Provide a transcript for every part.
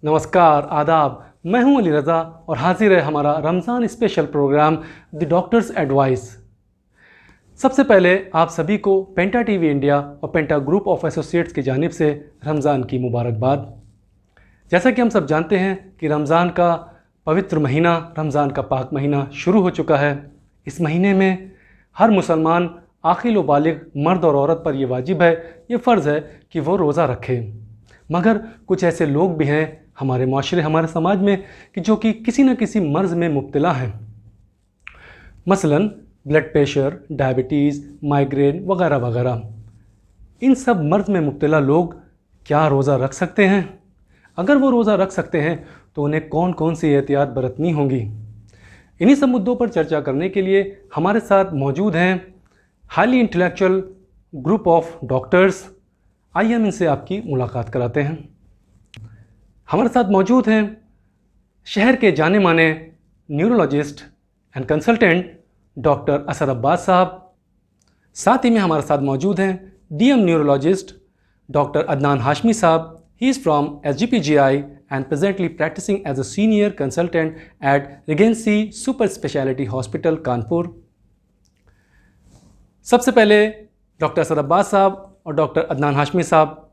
नमस्कार, आदाब। मैं हूं अली रज़ा और हाजिर है हमारा Ramzan special programme the doctors advice. सबसे पहले आप सभी को पेंटा टीवी इंडिया और पेंटा ग्रुप ऑफ एसोसिएट्स की जानिब से रमज़ान की मुबारकबाद। जैसा कि हम सब जानते हैं कि रमज़ान का पवित्र महीना, रमज़ान का पाक महीना शुरू हो चुका है। इस महीने में हर मुसलमान आक़िल व बालिग मर्द और औरत पर यह वाजिब है, ये फ़र्ज़ है कि वो रोज़ा रखे। मगर कुछ ऐसे लोग भी हैं हमारे माशरे, हमारे समाज में कि जो कि किसी न किसी मर्ज़ में मुब्तला हैं। मसलन ब्लड प्रेशर, डायबिटीज़, माइग्रेन वगैरह वगैरह। इन सब मर्ज़ में मुब्तला लोग क्या रोज़ा रख सकते हैं? अगर वो रोज़ा रख सकते हैं तो उन्हें कौन कौन सी एहतियात बरतनी होंगी? इन्हीं सब मुद्दों पर चर्चा करने के लिए हमारे साथ मौजूद हैं highly intellectual group of doctors. आइए हम इनसे आपकी मुलाकात कराते हैं। हमारे साथ मौजूद हैं शहर के जाने माने neurologist and consultant doctor Asad Abbas साहब। साथ ही में हमारे साथ मौजूद हैं DM neurologist doctor Adnan Hashmi साहब। He is from SGPGI and presently practising as a senior consultant at Regency super speciality hospital Kanpur. सबसे पहले डॉक्टर असद अब्बास साहब और डॉक्टर अदनान हाशमी साहब,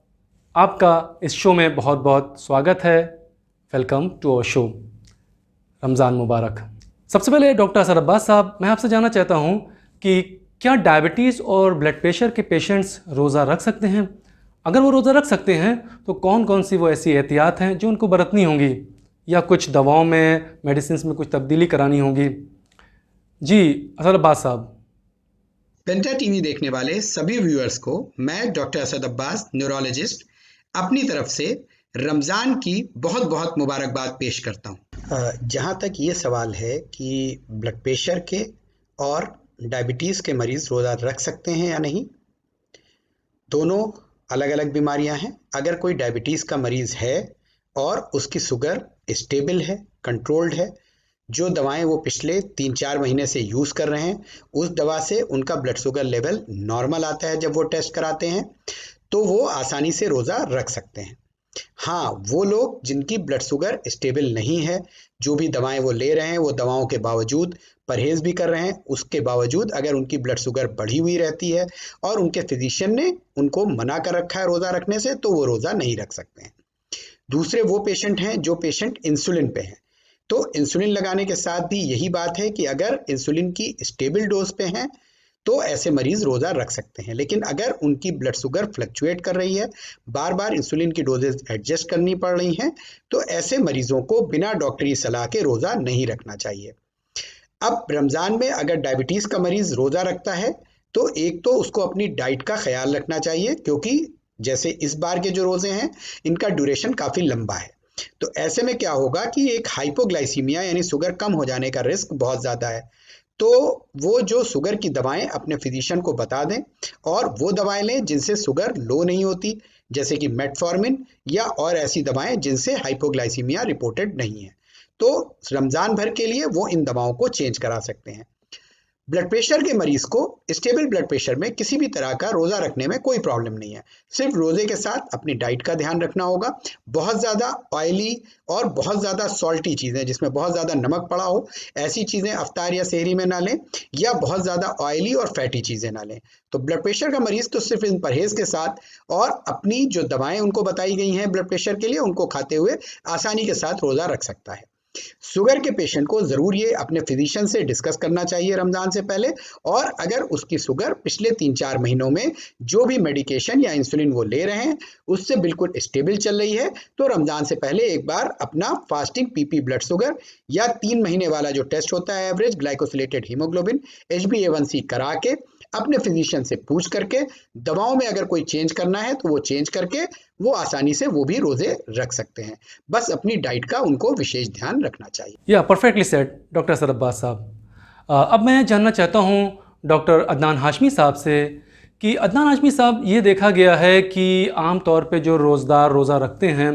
आपका इस शो में बहुत बहुत स्वागत है। Welcome to our show. Ramzan मुबारक। सबसे पहले डॉक्टर असद अब्बास साहब, मैं आपसे जानना चाहता हूँ कि क्या डायबिटीज़ और ब्लड प्रेशर के पेशेंट्स रोज़ा रख सकते हैं? अगर वो रोज़ा रख सकते हैं तो कौन कौन सी वो ऐसी एहतियात हैं जो उनको बरतनी होंगी, या कुछ दवाओं में, मेडिसिन में कुछ तब्दीली करानी होगी? जी असद अब्बास साहब। पेंटा टीवी देखने वाले सभी व्यूअर्स को मैं डॉक्टर असद अब्बास न्यूरोलॉजिस्ट अपनी तरफ से रमज़ान की बहुत बहुत मुबारकबाद पेश करता हूँ। जहाँ तक ये सवाल है कि ब्लड प्रेशर के और डायबिटीज़ के मरीज़ रोज़ा रख सकते हैं या नहीं, दोनों अलग अलग बीमारियां हैं। अगर कोई डायबिटीज़ का मरीज़ है और उसकी शुगर स्टेबल है, कंट्रोल्ड है, जो दवाएं वो पिछले 3-4 महीने से यूज़ कर रहे हैं, उस दवा से उनका ब्लड शुगर लेवल नॉर्मल आता है जब वो टेस्ट कराते हैं, तो वो आसानी से रोज़ा रख सकते हैं। हाँ, वो लोग जिनकी ब्लड शुगर स्टेबल नहीं है, जो भी दवाएं वो ले रहे हैं, वो दवाओं के बावजूद परहेज भी कर रहे हैं, उसके बावजूद अगर उनकी ब्लड शुगर बढ़ी हुई रहती है और उनके फिजिशियन ने उनको मना कर रखा है रोज़ा रखने से, तो वो रोज़ा नहीं रख सकते हैं। दूसरे वो पेशेंट हैं जो पेशेंट इंसुलिन पे हैं, तो इंसुलिन लगाने के साथ भी यही बात है कि अगर इंसुलिन की स्टेबल डोज पे हैं तो ऐसे मरीज रोज़ा रख सकते हैं। लेकिन अगर उनकी ब्लड शुगर फ्लक्चुएट कर रही है, बार बार इंसुलिन की डोजेज एडजस्ट करनी पड़ रही हैं, तो ऐसे मरीजों को बिना डॉक्टरी सलाह के रोज़ा नहीं रखना चाहिए। अब रमज़ान में अगर डायबिटीज़ का मरीज रोज़ा रखता है तो एक तो उसको अपनी डाइट का ख्याल रखना चाहिए, क्योंकि जैसे इस बार के जो रोज़े हैं इनका ड्यूरेशन काफ़ी लंबा है। तो ऐसे में क्या होगा कि एक हाइपोग्लाइसीमिया यानी शुगर कम हो जाने का रिस्क बहुत ज़्यादा है। तो वो जो शुगर की दवाएं अपने फिजिशियन को बता दें और वो दवाएं लें जिनसे शुगर लो नहीं होती, जैसे कि मेटफॉर्मिन या और ऐसी दवाएं जिनसे हाइपोग्लाइसीमिया रिपोर्टेड नहीं है। तो रमज़ान भर के लिए वो इन दवाओं को चेंज करा सकते हैं। ब्लड प्रेशर के मरीज को स्टेबल ब्लड प्रेशर में किसी भी तरह का रोज़ा रखने में कोई प्रॉब्लम नहीं है। सिर्फ रोज़े के साथ अपनी डाइट का ध्यान रखना होगा। बहुत ज़्यादा ऑयली और बहुत ज़्यादा सॉल्टी चीज़ें जिसमें बहुत ज़्यादा नमक पड़ा हो, ऐसी चीज़ें अफ्तार या सेहरी में ना लें, या बहुत ज़्यादा ऑयली और फैटी चीज़ें ना लें। तो ब्लड प्रेशर का मरीज़ तो सिर्फ इन परहेज़ के साथ और अपनी जो दवाएं उनको बताई गई हैं ब्लड प्रेशर के लिए, उनको खाते हुए आसानी के साथ रोज़ा रख सकता है। शुगर के पेशेंट को ज़रूर ये अपने फिजिशियन से डिस्कस करना चाहिए रमज़ान से पहले, और अगर उसकी शुगर पिछले 3-4 महीनों में जो भी मेडिकेशन या इंसुलिन वो ले रहे हैं उससे बिल्कुल स्टेबल चल रही है, तो रमज़ान से पहले एक बार अपना फास्टिंग पीपी ब्लड शुगर या 3 महीने वाला जो टेस्ट होता है एवरेज ग्लाइकोसिलेटेड हीमोग्लोबिन HbA1c करा के अपने फिजिशियन से पूछ करके, दवाओं में अगर कोई चेंज करना है तो वो चेंज करके वो आसानी से वो भी रोज़े रख सकते हैं। बस अपनी डाइट का उनको विशेष ध्यान रखना चाहिए। या perfectly said doctor Asad Abbas साहब। अब मैं जानना चाहता हूँ डॉक्टर अदनान हाशमी साहब से कि अदनान हाशमी साहब, ये देखा गया है कि आम तौर पे जो रोज़दार रोज़ा रखते हैं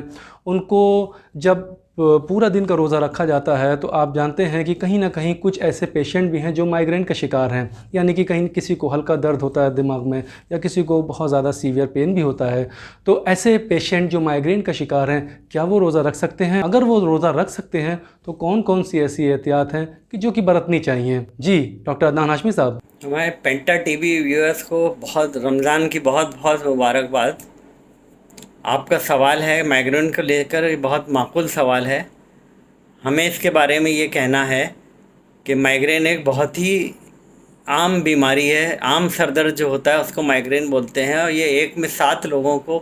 उनको जब पूरा दिन का रोज़ा रखा जाता है तो आप जानते हैं कि कहीं ना कहीं कुछ ऐसे पेशेंट भी हैं जो माइग्रेन का शिकार हैं, यानी कि कहीं किसी को हल्का दर्द होता है दिमाग में या किसी को बहुत ज़्यादा सीवियर पेन भी होता है। तो ऐसे पेशेंट जो माइग्रेन का शिकार हैं, क्या वो रोज़ा रख सकते हैं? अगर वो रोज़ा रख सकते हैं तो कौन कौन सी ऐसी एहतियात हैं कि जो कि बरतनी चाहिए? जी डॉक्टर अदनान हाशमी साहब। हमारे पेंटा टीवी व्यूअर्स को बहुत रमज़ान की बहुत बहुत मुबारकबाद। आपका सवाल है माइग्रेन को लेकर, ये बहुत माकूल सवाल है। हमें इसके बारे में ये कहना है कि माइग्रेन एक बहुत ही आम बीमारी है। आम सर दर्द जो होता है उसको माइग्रेन बोलते हैं, और ये 1 में 7 लोगों को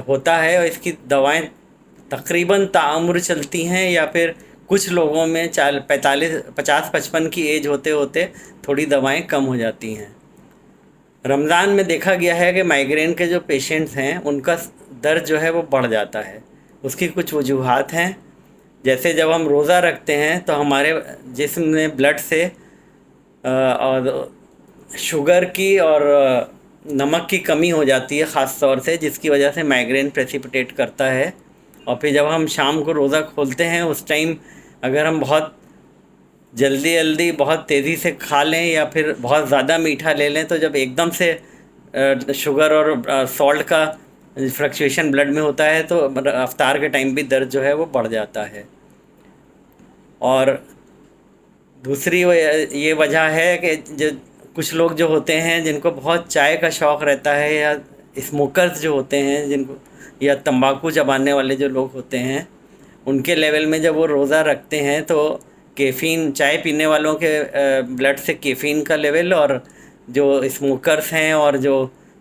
होता है, और इसकी दवाएं तकरीबन ताउम्र चलती हैं, या फिर कुछ लोगों में 50-55 की एज होते होते थोड़ी दवाएं कम हो जाती हैं। रमज़ान में देखा गया है कि माइग्रेन के जो पेशेंट्स हैं उनका दर्द जो है वो बढ़ जाता है। उसकी कुछ वजूहात हैं, जैसे जब हम रोज़ा रखते हैं तो हमारे जिस्म में ब्लड से और शुगर की और नमक की कमी हो जाती है ख़ास तौर से, जिसकी वजह से माइग्रेन प्रेसिपिटेट करता है। और फिर जब हम शाम को रोज़ा खोलते हैं उस टाइम अगर हम बहुत जल्दी बहुत तेज़ी से खा लें या फिर बहुत ज़्यादा मीठा ले लें, तो जब एकदम से शुगर और सॉल्ट का फ्लक्चुएशन ब्लड में होता है तो अफ्तार के टाइम भी दर्द जो है वो बढ़ जाता है। और दूसरी ये वजह है कि जो कुछ लोग जो होते हैं जिनको बहुत चाय का शौक़ रहता है, या स्मोकर्स जो होते हैं जिनको, या तंबाकू चबाने वाले जो लोग होते हैं, उनके लेवल में जब वो रोज़ा रखते हैं तो कैफ़ीन, चाय पीने वालों के ब्लड से कैफ़ीन का लेवल, और जो स्मोकर्स हैं और जो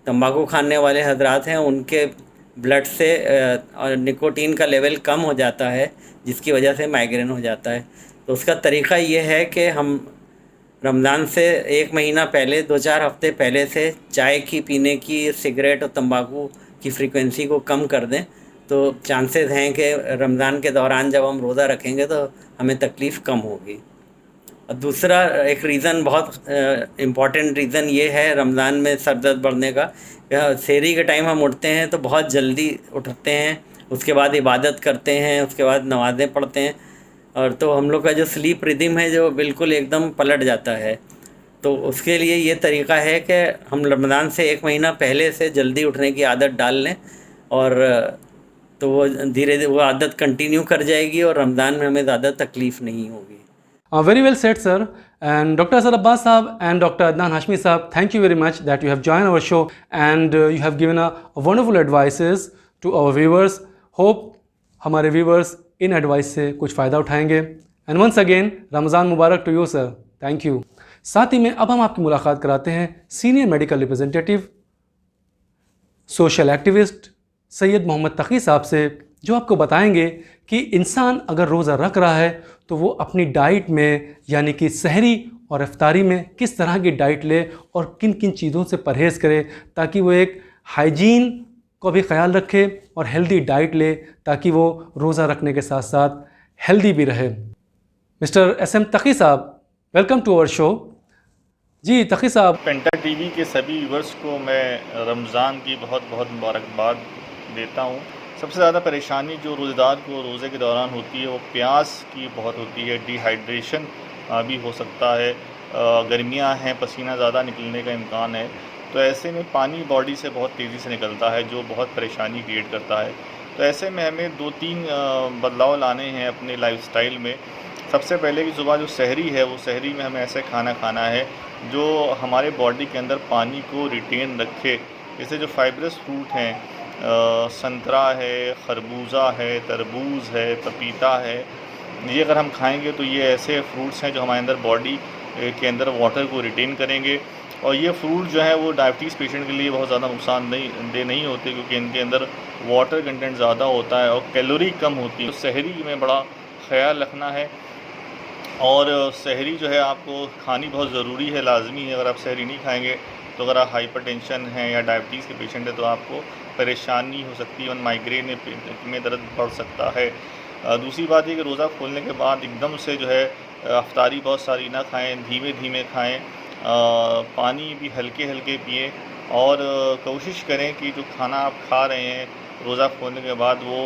तंबाकू खाने वाले हजरात हैं उनके ब्लड से और निकोटीन का लेवल कम हो जाता है, जिसकी वजह से माइग्रेन हो जाता है। तो उसका तरीक़ा ये है कि हम रमज़ान से 1 महीना पहले, 2-4 हफ़्ते पहले से चाय की पीने की, सिगरेट और तंबाकू की फ्रीक्वेंसी को कम कर दें, तो चांसेस हैं कि रमज़ान के दौरान जब हम रोज़ा रखेंगे तो हमें तकलीफ़ कम होगी। और दूसरा एक रीज़न, बहुत इम्पॉर्टेंट रीज़न ये है रमज़ान में सर दर्द बढ़ने का, सहरी के टाइम हम उठते हैं तो बहुत जल्दी उठते हैं, उसके बाद इबादत करते हैं, उसके बाद नमाज़ें पढ़ते हैं, और तो हम लोग का जो स्लीप रिदम है जो बिल्कुल एकदम पलट जाता है। तो उसके लिए ये तरीक़ा है कि हम रमज़ान से 1 महीना पहले से जल्दी उठने की आदत डाल लें, और तो वो धीरे धीरे वो आदत कंटिन्यू कर जाएगी और रमज़ान में हमें ज़्यादा तकलीफ़ नहीं होगी। Very well said, sir. And Dr. Asad Abbas Saab and Dr. Adnan Hashmi Saab, thank you very much that you have joined our show and you have given a wonderful advices to our viewers. Hope हमारे viewers इन advice से कुछ फ़ायदा उठाएंगे। And once again Ramzan मुबारक to you sir, thank you. साथ ही में अब हम आपकी मुलाकात कराते हैं senior medical representative, social activist Syed Mohammad Taqi साहब से, जो आपको बताएंगे कि इंसान अगर रोज़ा रख रहा है तो वो अपनी डाइट में, यानी कि सहरी और इफ्तारी में किस तरह की डाइट ले और किन किन चीज़ों से परहेज़ करे, ताकि वो एक हाइजीन को भी ख्याल रखे और हेल्दी डाइट ले, ताकि वो रोज़ा रखने के साथ साथ हेल्दी भी रहे। मिस्टर SM तकी साहब, वेलकम टू आवर शो। जी तकी साहब। पेंटा टीवी के सभी व्यूवर्स को मैं रमज़ान की बहुत बहुत मुबारकबाद देता हूँ। सबसे ज़्यादा परेशानी जो रोज़ेदार को रोज़े के दौरान होती है वो प्यास की बहुत होती है, डिहाइड्रेशन भी हो सकता है, गर्मियाँ हैं, पसीना ज़्यादा निकलने का इम्कान है, तो ऐसे में पानी बॉडी से बहुत तेज़ी से निकलता है जो बहुत परेशानी क्रिएट करता है। तो ऐसे में हमें 2-3 बदलाव लाने हैं अपने लाइफस्टाइल में। सबसे पहले कि सुबह जो सहरी है वो सहरी में हमें ऐसे खाना खाना है जो हमारे बॉडी के अंदर पानी को रिटेन रखे। जैसे जो फाइब्रस फ्रूट हैं, संतरा है, खरबूजा है, तरबूज है, पपीता है, ये अगर हम खाएंगे तो ये ऐसे फ्रूट्स हैं जो हमारे अंदर बॉडी के अंदर वाटर को रिटेन करेंगे। और ये फ्रूट जो है वो डायबिटीज़ पेशेंट के लिए बहुत ज़्यादा नुकसानदेह नहीं होते, क्योंकि इनके अंदर वाटर कंटेंट ज़्यादा होता है और कैलोरी कम होती है। तो सहरी में बड़ा ख्याल रखना है, और सहरी जो है आपको खानी बहुत ज़रूरी है, लाजमी है। अगर आप सहरी नहीं खाएंगे तो अगर आप हाइपरटेंशन हैं या डायबिटीज़ के पेशेंट हैं तो आपको परेशानी हो सकती है, माइग्रेन में दर्द बढ़ सकता है। दूसरी बात ये कि रोज़ा खोलने के बाद एकदम से जो है अफ्तारी बहुत सारी ना खाएं, धीमे धीमे खाएं, पानी भी हल्के हल्के पिएं, और कोशिश करें कि जो खाना आप खा रहे हैं रोज़ा खोलने के बाद वो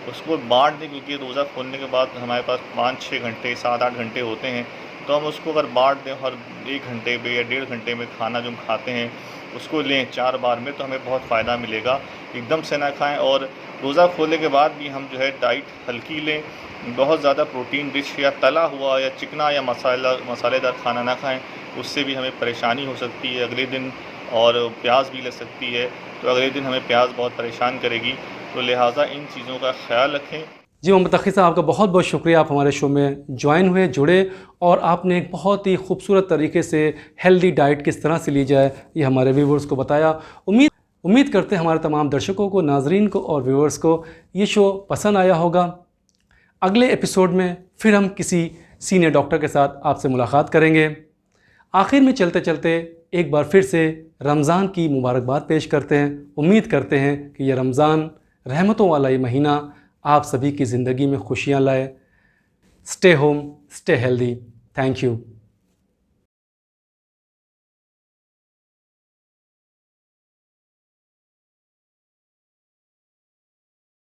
उसको बाँट दें, क्योंकि रोज़ा खोलने के बाद हमारे पास 5-6 घंटे 7-8 घंटे होते हैं, तो हम उसको अगर बाँट दें हर 1 घंटे पे या 1.5 घंटे में खाना जो हम खाते हैं उसको लें 4 बार में, तो हमें बहुत फ़ायदा मिलेगा। एकदम से ना खाएं, और रोज़ा खोलने के बाद भी हम जो है डाइट हल्की लें, बहुत ज़्यादा प्रोटीन रिच या तला हुआ या चिकना या मसालेदार खाना ना खाएं, उससे भी हमें परेशानी हो सकती है अगले दिन, और प्यास भी लग सकती है, तो अगले दिन हमें प्यास बहुत परेशान करेगी, तो लिहाजा इन चीज़ों का ख़्याल रखें। जी मोहम्मद तक़ी साहब, आपका बहुत बहुत शुक्रिया, आप हमारे शो में ज्वाइन हुए, जुड़े, और आपने एक बहुत ही खूबसूरत तरीके से हेल्दी डाइट किस तरह से ली जाए ये हमारे व्यूवर्स को बताया। उम्मीद करते हैं हमारे तमाम दर्शकों को, नाजरीन को और व्यूवर्स को ये शो पसंद आया होगा। अगले एपिसोड में फिर हम किसी सीनियर डॉक्टर के साथ आपसे मुलाकात करेंगे। आखिर में चलते चलते एक बार फिर से रमज़ान की मुबारकबाद पेश करते हैं। उम्मीद करते हैं कि यह रमज़ान रहमतों वाला ये महीना आप सभी की ज़िंदगी में खुशियाँ लाए। Stay home, stay healthy. Thank you.